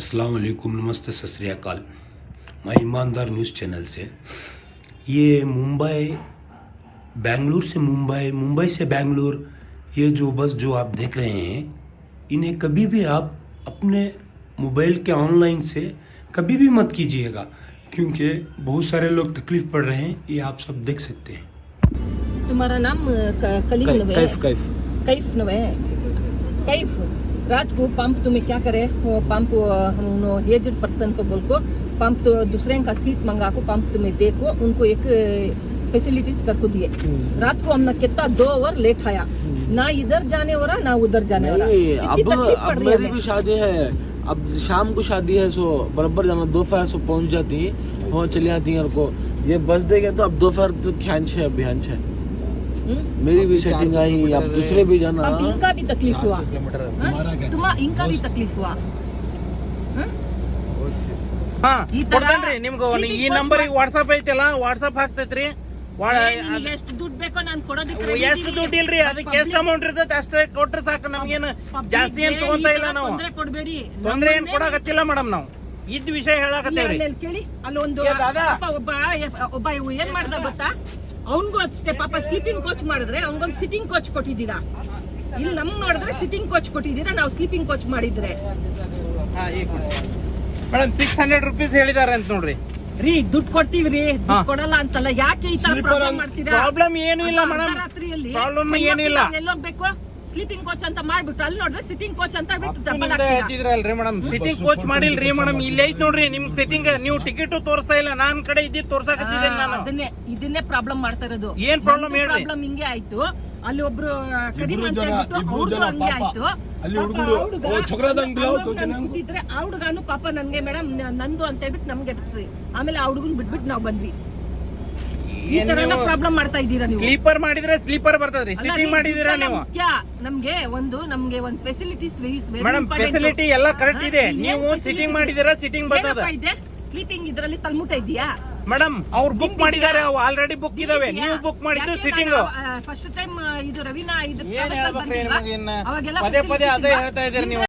अस्सलाम वालेकुम, नमस्ते, सत श्री अकाल। मैं ईमानदार न्यूज़ चैनल से। ये बेंगलुरु से मुंबई, मुंबई से बेंगलुरु, ये जो बस जो आप देख रहे हैं, इन्हें कभी भी आप अपने मोबाइल के ऑनलाइन से कभी भी मत कीजिएगा, क्योंकि बहुत सारे लोग तकलीफ पड़ रहे हैं। ये आप सब देख सकते हैं। तुम्हारा नाम कलीम नवे? कैफ नवे? कैफ रात को पंप तुम्हें क्या करे, वो पंप हम एजेड पर्सन को बोल को पंप तो दूसरे का सीट मंगा को पंप तुम्हें देखो, उनको एक फैसिलिटीज कर को दिए। रात को हमने कितना 2 आवर लेट आया, ना इधर जाने हो रहा ना उधर जाने हो रहा। अब मेरी भी शादी है, अब शाम को शादी है, सो बराबर जाना, दोपहर से पहुंच जाती वहाँ चली आती है। को ये बस देखे तो अब दोपहर तो ख्यांच है, अभियान है। मेरी भी सेटिंग आई, अब दूसरे भी जाना। अब इनका भी तकलीफ हुआ, इनका भी तकलीफ हुआ। ಕೊಡ್ತೇನ್ರಿ ನಿಮ್ಗೆ ಈ ನಂಬರಿಗೆ ವಾಟ್ಸ್ಆಪ್ ಐತಲ್ಲ, ವಾಟ್ಸ್ಆಪ್ ಹಾಕ್ತೈತ್ರಿ. ಎಷ್ಟು ದುಡ್ಡು ಬೇಕೋ ನಾನು ಕೊಡೋದಕ್ಕೆ ಎಷ್ಟು ದುಡ್ಡು ಇಲ್ರಿ, ಅದಕ್ಕೆ ಎಷ್ಟು ಅಮೌಂಟ್ ಇರ್ತೈತೆ ಅಷ್ಟೇ ಕೊಟ್ರೆ ಸಾಕು. ನಮ್ಗೇನು ಜಾಸ್ತಿ ಏನ್ ತಗೊಂತ ಇಲ್ಲ ನಾವು, ಕೊಡ್ಬೇಡಿ, ತೊಂದ್ರೆ ಏನ್ ಕೊಡಕತ್ತಿಲ್ಲ ಮೇಡಮ್. ನಾವು ಇದ್ ವಿಷಯ ಹೇಳಕತ್ತೇವ್ರಿ. ಕೇಳಿ, ಅಲ್ಲೊಂದು ಒಬ್ಬ ಏನ್ ಮಾಡ್ದ ಗೊತ್ತಾ, ಅವನ್ಗೂ ಅಷ್ಟೇ ಪಾಪ ಸ್ಲೀಪಿಂಗ್ ಕೋಚ್ ಮಾಡಿದ್ರೆ ಅವನ್ಗೊಂದು ಸಿಟ್ಟಿಂಗ್ ಕೋಚ್ ಕೊಟ್ಟಿದ್ದೀರಾ. ಇಲ್ಲಿ ನಮ್ ನೋಡಿದ್ರೆ ಸಿಟ್ಟಿಂಗ್ ಕೋಚ್ ಕೊಟ್ಟಿದ್ದೀರಾ, ನಾವು ಸ್ಲೀಪಿಂಗ್ ಕೋಚ್ ಮಾಡಿದ್ರೆ ಮೇಡಮ್ 600 ರೂಪೀಸ್ ಹೇಳಿದಾರೆ ಅಂತ ನೋಡ್ರಿ. ರೀ ದುಡ್ಡು ಕೊಡ್ತೀವಿ ರೀ, ದುಡ್ಡು ಕೊಡಲ್ಲ ಅಂತಲ್ಲ. ಯಾಕೆ ಈ ತರ ಪ್ರಾಬ್ಲಮ್ ಮಾಡ್ತೀರಾ? ಪ್ರಾಬ್ಲಮ್ ಏನು ಇಲ್ಲ ಮೇಡಮ್, ರಾತ್ರಿಯಲ್ಲಿ ಪ್ರಾಬ್ಲಮ್ ಏನು ಇಲ್ಲ. ಎಲ್ಲೋಗ್ಬೇಕು, ಸ್ಲೀಪಿಂಗ್ ಕೋಚ್ ಅಂತ ಮಾಡ್ಬಿಟ್ಟು ಅಲ್ಲಿ ನೋಡಿದ್ರೆ ಸಿಟ್ಟಿಂಗ್ ಕೋಚ್ ಅಂತ ಬಿಟ್ಟು ಹೇಳ್ತಿದ್ರಲ್ರಿ ಮೇಡಮ್, ಸಿಟ್ಟಿಂಗ್ ಕೋಚ್ ಮಾಡಿಲ್ರಿ ಮೇಡಮ್. ಇಲ್ಲಿ ಐತ್ ನೋಡ್ರಿ ನಿಮ್ ಸಿಟ್ಟಿಂಗ್. ನೀವು ಟಿಕೆಟ್ ತೋರಿಸ್ತಾ ಇಲ್ಲ, ನಾನ್ ಕಡೆ ಇದ್ದಿದ್ದು ತೋರ್ಸಾಕತ್ತಿದ್ದೇನೆ ನಾನು. ಇದನ್ನೇ ಪ್ರಾಬ್ಲಮ್ ಮಾಡ್ತಾ ಇರೋದು. ಏನ್ ಪ್ರಾಬ್ಲಮ್ ಹೇಳ್ರಿ? ಪ್ರಾಬ್ಲಮ್ ಹಿಂಗೆ ಆಯ್ತು. ಅಲ್ಲಿ ಒಬ್ರು ಕರೀಮ್ ಅಂತ ಹೇಳ್ಬಿಟ್ಟು ಅವ್ರು ಹಂಗೆ ಆಯ್ತು. ಆ ಹುಡುಗನು ಪಾಪ ನನ್ಗೆ ಮೇಡಮ್ ನಂದು ಅಂತ ಹೇಳ್ಬಿಟ್ಟು ನಮ್ಗೆ ಎಬ್ಸ್ರಿ. ಆಮೇಲೆ ಆ ಹುಡುಗನ್ ಬಿಟ್ಬಿಟ್ಟು ನಾವ್ ಬಂದ್ವಿ. ಈ ತರ ಪ್ರಾಬ್ಲಮ್ ಮಾಡ್ತಾ ಇದ್ದೀರಾ ನೀವು. ಸ್ಲೀಪರ್ ಮಾಡಿದ್ರೆ ಸ್ಲೀಪರ್ ಬರ್ತದ್ರಿ, ಸಿಟ್ಟಿಂಗ್ ಮಾಡಿದಿರಾ ನೀವು. ನಮ್ಗೆ ಒಂದು ಫೆಸಿಲಿಟೀಸ್ ಮೇಡಮ್, ಫೆಸಿಲಿಟಿ ಎಲ್ಲ ಕರೆಕ್ಟ್ ಇದೆ. ನೀವು ಸಿಟ್ಟಿಂಗ್ ಮಾಡಿದಿರಾ, ಸಿಟ್ಟಿಂಗ್ ಬರ್ತದ. ಸ್ಲೀಪಿಂಗ್ ಇದ್ರಲ್ಲಿ ತಲ್ಮುಟ ಇದೆಯಾ ಮೇಡಮ್? ಅವ್ರು ಬುಕ್ ಮಾಡಿದ್ದಾರೆ, ಅವು ಆಲ್ರೆಡಿ ಬುಕ್ ಇದಾವೆ. ನೀವು ಬುಕ್ ಮಾಡಿದ್ದು ಸಿಟ್ಟಿಂಗ್. ಫಸ್ಟ್ ಟೈಮ್ ಇದು ರವೀನಾ ಇದು ಪದೇ ಪದೇ ಅದೇ ಹೇಳ್ತಾ ಇದ್ದೀರಿ ನೀವು.